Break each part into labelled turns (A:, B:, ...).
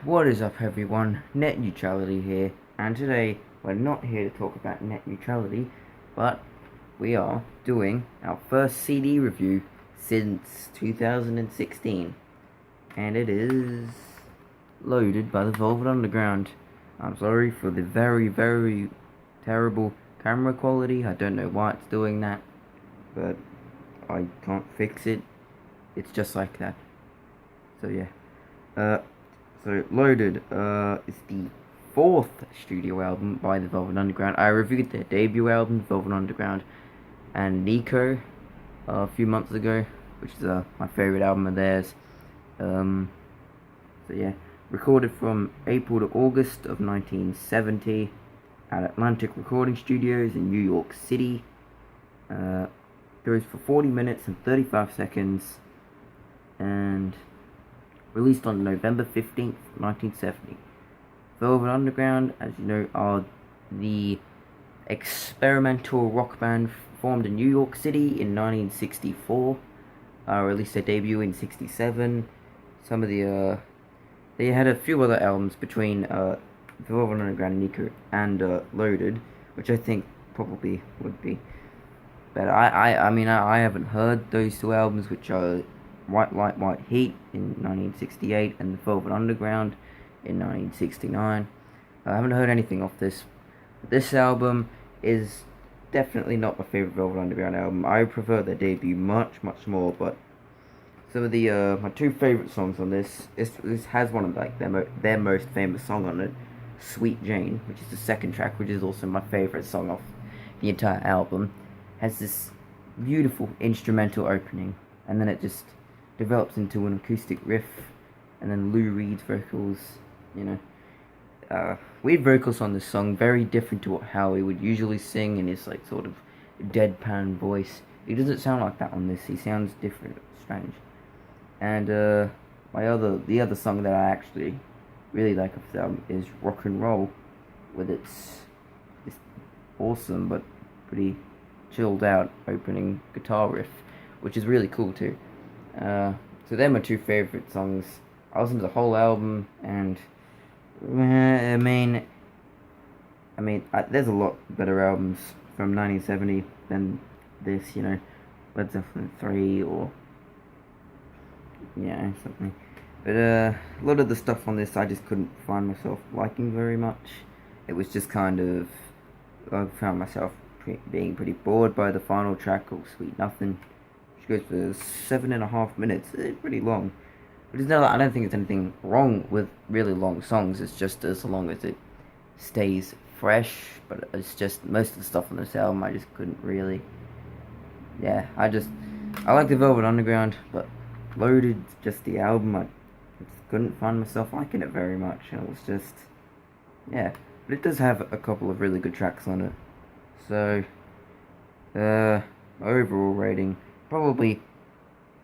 A: What is up, everyone? Net neutrality here, and today we're not here to talk about net neutrality, but we are doing our first CD review since 2016, and it is Loaded by the Velvet Underground. I'm sorry for the very, very terrible camera quality. I don't know why it's doing that, but I can't fix it. It's just like that. So yeah. So Loaded is the fourth studio album by the Velvet Underground. I reviewed their debut album, Velvet Underground, and Nico a few months ago, which is my favorite album of theirs. So yeah, recorded from April to August of 1970 at Atlantic Recording Studios in New York City. Goes for 40 minutes and 35 seconds, and released on November 15th, 1970. Velvet Underground, as you know, are the experimental rock band formed in New York City in 1964. Released their debut in 67. Some of the they had a few other albums between Velvet Underground, Nico, and Loaded, which I think probably would be better. I mean, I haven't heard those two albums, which are White Light, White Heat in 1968 and The Velvet Underground in 1969. I haven't heard anything off this. This album is definitely not my favorite Velvet Underground album. I prefer their debut much more, but some of the my two favorite songs on this has one of like their most famous song on it, Sweet Jane, which is the second track, which is also my favorite song off the entire album. Has this beautiful instrumental opening, and then it just develops into an acoustic riff, and then Lou Reed's vocals, weird vocals on this song, very different to how he would usually sing in his like sort of deadpan voice. He doesn't sound like that on this. He sounds different, strange. And the other song that I actually really like of them is Rock and Roll, with its awesome but pretty chilled out opening guitar riff, which is really cool too. So they're my two favorite songs. I listened to the whole album, and there's a lot better albums from 1970 than this. Led Zeppelin 3 or something. But a lot of the stuff on this I just couldn't find myself liking very much. It was just kind of, I found myself being pretty bored by the final track called Sweet Nuthin, which goes for 7.5 minutes. It's pretty long. But I don't think there's anything wrong with really long songs. It's just as long as it stays fresh. But it's just most of the stuff on this album I just couldn't really. Yeah, I like the Velvet Underground, but Loaded, just the album, I just couldn't find myself liking it very much. And it was just, yeah. But it does have a couple of really good tracks on it. So, my overall rating, probably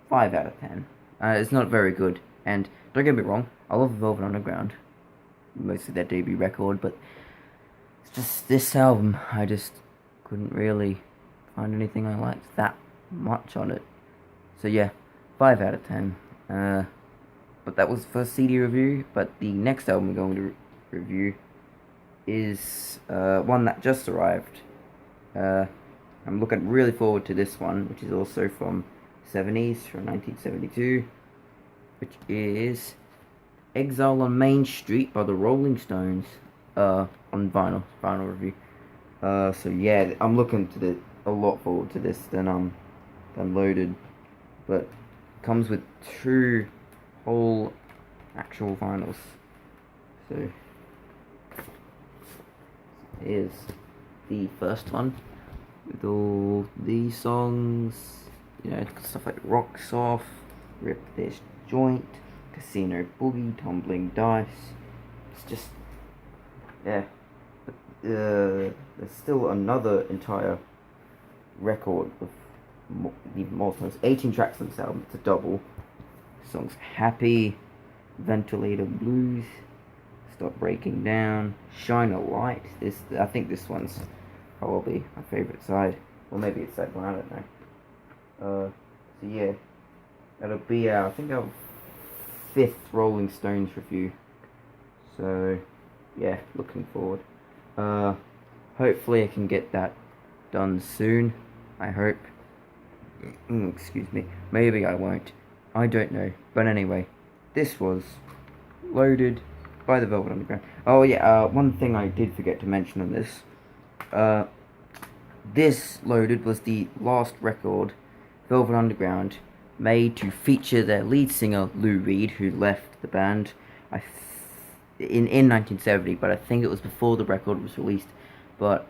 A: 5 out of 10. It's not very good, and don't get me wrong, I love Velvet Underground, mostly their debut record, but it's just this album, I just couldn't really find anything I liked that much on it. So yeah, 5 out of 10. But that was the first CD review, but the next album we're going to review is one that just arrived. I'm looking really forward to this one, which is also from 70s, from 1972, which is Exile on Main Street by the Rolling Stones, on vinyl review. So yeah, I'm looking to a lot forward to this than Loaded, but it comes with 2 whole actual vinyls. So here's the first one with all these songs, stuff like Rocks Off, Rip This Joint, Casino Boogie, Tumbling Dice. It's just, yeah. But there's still another entire record with even more songs. 18 tracks on this album. It's a double. Songs Happy, Ventilator Blues, Stop Breaking Down, Shine a Light. I think this one's probably my favorite side, or maybe it's side one, I don't know. So yeah, that'll be I think our 5th Rolling Stones review. So yeah, looking forward. Hopefully I can get that done soon. I hope. Excuse me. Maybe I won't. I don't know. But anyway, this was Loaded by the Velvet Underground. Oh yeah, one thing I did forget to mention on this. This Loaded was the last record Velvet Underground made to feature their lead singer Lou Reed, who left the band in 1970, but I think it was before the record was released. But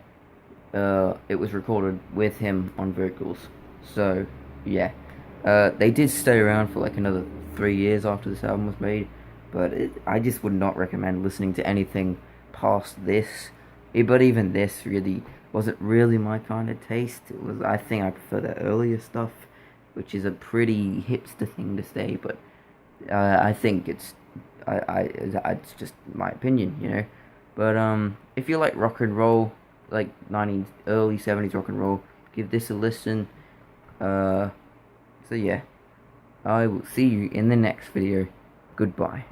A: it was recorded with him on vocals. So yeah, they did stay around for like another 3 years after this album was made, but I just would not recommend listening to anything past this. But even this really wasn't really my kind of taste. It was, I think I prefer the earlier stuff, which is a pretty hipster thing to say, but I think it's just my opinion, you know. But if you like rock and roll, like 90s, early 70s rock and roll, give this a listen. So yeah, I will see you in the next video. Goodbye.